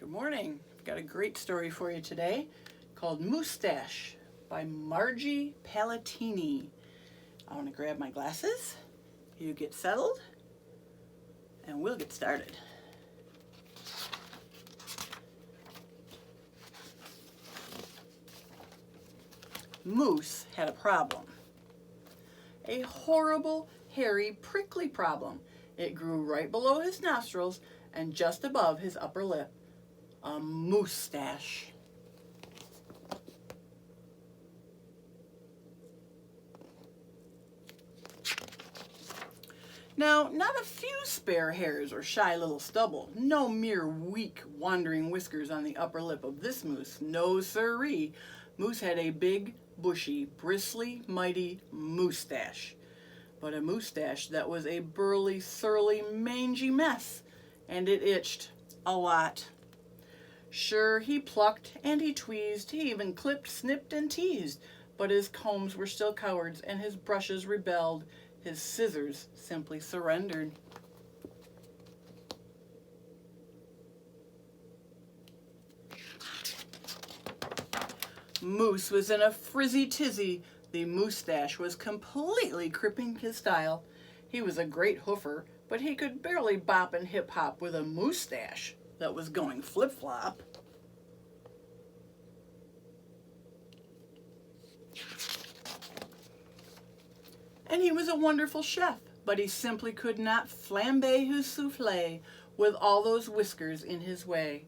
Good morning. I've got a great story for you today called Moosetache by Margie Palatini. I want to grab my glasses, you get settled, and we'll get started. Moose had a problem. A horrible, hairy, prickly problem. It grew right below his nostrils and just above his upper lip. A moosestache. Now, not a few spare hairs or shy little stubble. No mere weak, wandering whiskers on the upper lip of this moose. No siree. Moose had a big, bushy, bristly, mighty moosestache. But a moosestache that was a burly, surly, mangy mess. And it itched a lot. Sure, he plucked and he tweezed, he even clipped, snipped, and teased, but his combs were still cowards, and his brushes rebelled. His scissors simply surrendered. Moose was in a frizzy tizzy. The moosestache was completely cripping his style. He was a great hoofer, but he could barely bop and hip-hop with a moosestache that was going flip-flop. And he was a wonderful chef, but he simply could not flambe his souffle with all those whiskers in his way.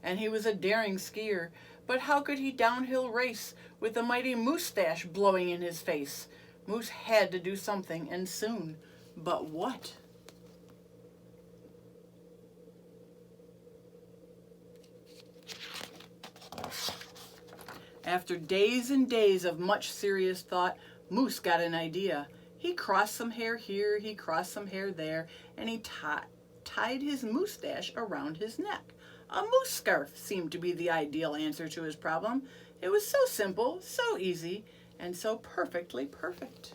And he was a daring skier, but how could he downhill race with the mighty moosestache blowing in his face? Moose had to do something, and soon. But what? After days and days of much serious thought, Moose got an idea. He crossed some hair here, he crossed some hair there, and he tied his moosestache around his neck. A moose scarf seemed to be the ideal answer to his problem. It was so simple, so easy, and so perfectly perfect.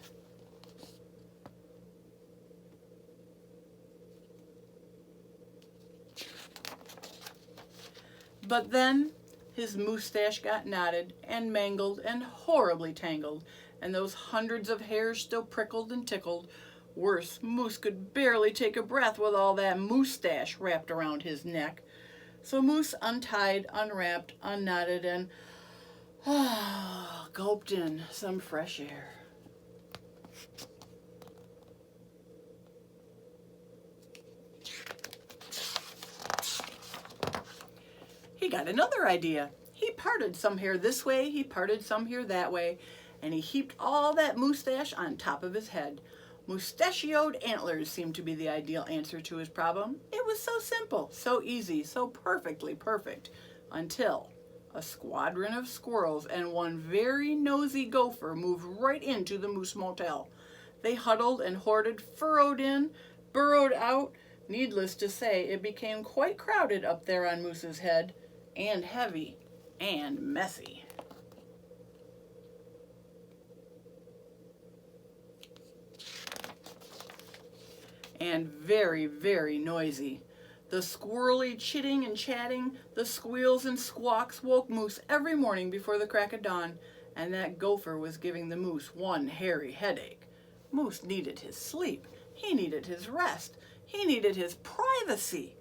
But then his moosestache got knotted and mangled and horribly tangled, and those hundreds of hairs still prickled and tickled. Worse, Moose could barely take a breath with all that moosestache wrapped around his neck. So Moose untied, unwrapped, unknotted, and gulped in some fresh air. He got another idea. He parted some hair this way, he parted some hair that way, and he heaped all that moosestache on top of his head. Moustachioed antlers seemed to be the ideal answer to his problem. It was so simple, so easy, so perfectly perfect, until a squadron of squirrels and one very nosy gopher moved right into the Moose Motel. They huddled and hoarded, furrowed in, burrowed out. Needless to say, it became quite crowded up there on Moose's head, and heavy, and messy. And very, very noisy. The squirrely chitting and chatting, the squeals and squawks woke Moose every morning before the crack of dawn, and that gopher was giving the moose one hairy headache. Moose needed his sleep. He needed his rest. He needed his privacy.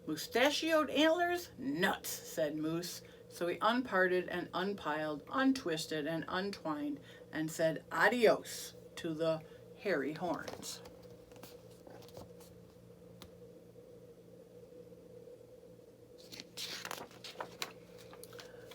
Moustachioed antlers? Nuts, said Moose. So he unparted and unpiled, untwisted and untwined, and said adios to the hairy horns.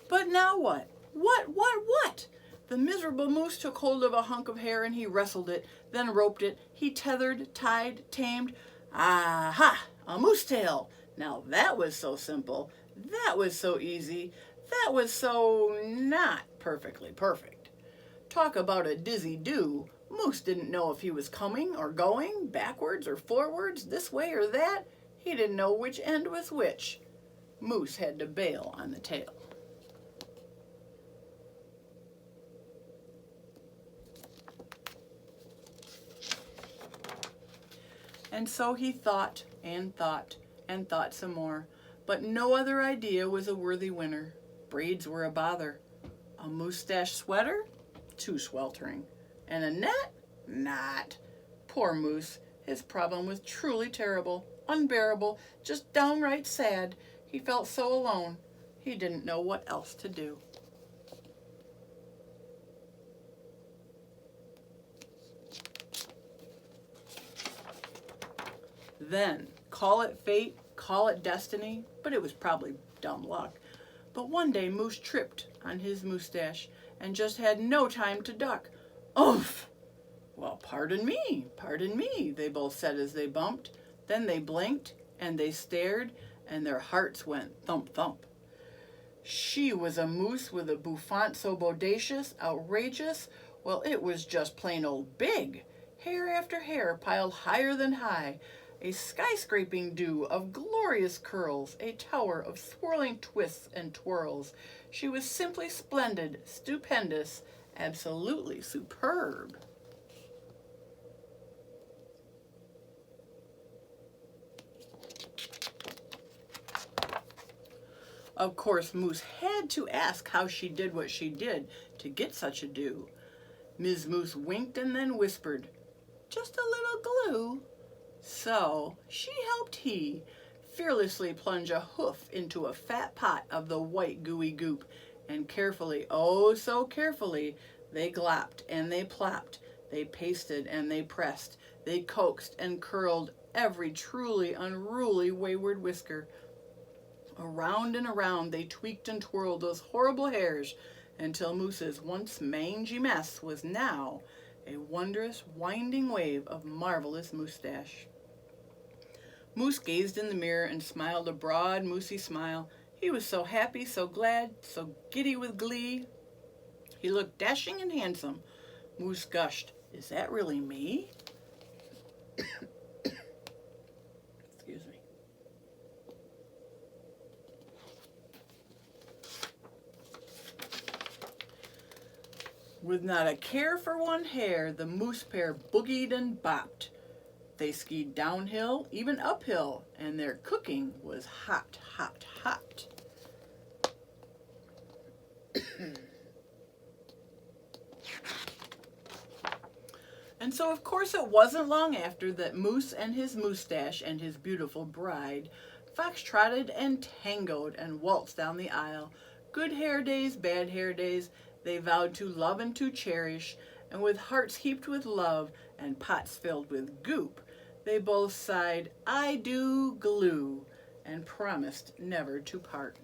But now what? What? The miserable moose took hold of a hunk of hair and he wrestled it, then roped it. He tethered, tied, tamed. Aha! A moose tail! Now that was so simple. That was so easy. That was so not perfectly perfect. Talk about a dizzy do. Moose didn't know if he was coming or going, backwards or forwards, this way or that. He didn't know which end was which. Moose had to bail on the tail. And so he thought and thought and thought some more. But no other idea was a worthy winner. Braids were a bother. A moustache sweater? Too sweltering. And a net? Not. Poor Moose. His problem was truly terrible, unbearable, just downright sad. He felt so alone. He didn't know what else to do. Then, call it fate, call it destiny, but it was probably dumb luck. But one day Moose tripped on his moustache and just had no time to duck. Oomph! Well, pardon me, they both said as they bumped. Then they blinked and they stared and their hearts went thump thump. She was a moose with a bouffant so bodacious, outrageous, well, it was just plain old big. Hair after hair piled higher than high, a skyscraping dew of glorious curls, a tower of swirling twists and twirls. She was simply splendid, stupendous, absolutely superb. Of course, Moose had to ask how she did what she did to get such a dew. Ms. Moose winked and then whispered, "Just a little glue." So she helped he fearlessly plunge a hoof into a fat pot of the white gooey goop, and carefully, oh so carefully, they glopped and they plopped, they pasted and they pressed, they coaxed and curled every truly unruly wayward whisker. Around and around they tweaked and twirled those horrible hairs until Moose's once mangy mess was now a wondrous winding wave of marvelous moustache. Moose gazed in the mirror and smiled a broad, moosey smile. He was so happy, so glad, so giddy with glee. He looked dashing and handsome. Moose gushed, "Is that really me?" Excuse me. With not a care for one hair, the moose pair boogied and bopped. They skied downhill, even uphill, and their cooking was hot, hot, hot. And so, of course, it wasn't long after that Moose and his moustache and his beautiful bride foxtrotted and tangoed and waltzed down the aisle. Good hair days, bad hair days, they vowed to love and to cherish, and with hearts heaped with love and pots filled with goop, they both sighed, "I do glue," and promised never to part.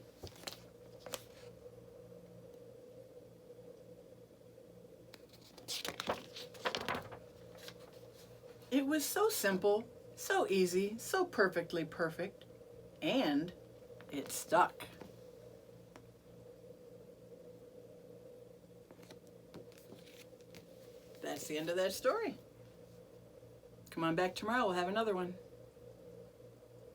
It was so simple, so easy, so perfectly perfect, and it stuck. That's the end of that story. Come on back tomorrow, we'll have another one.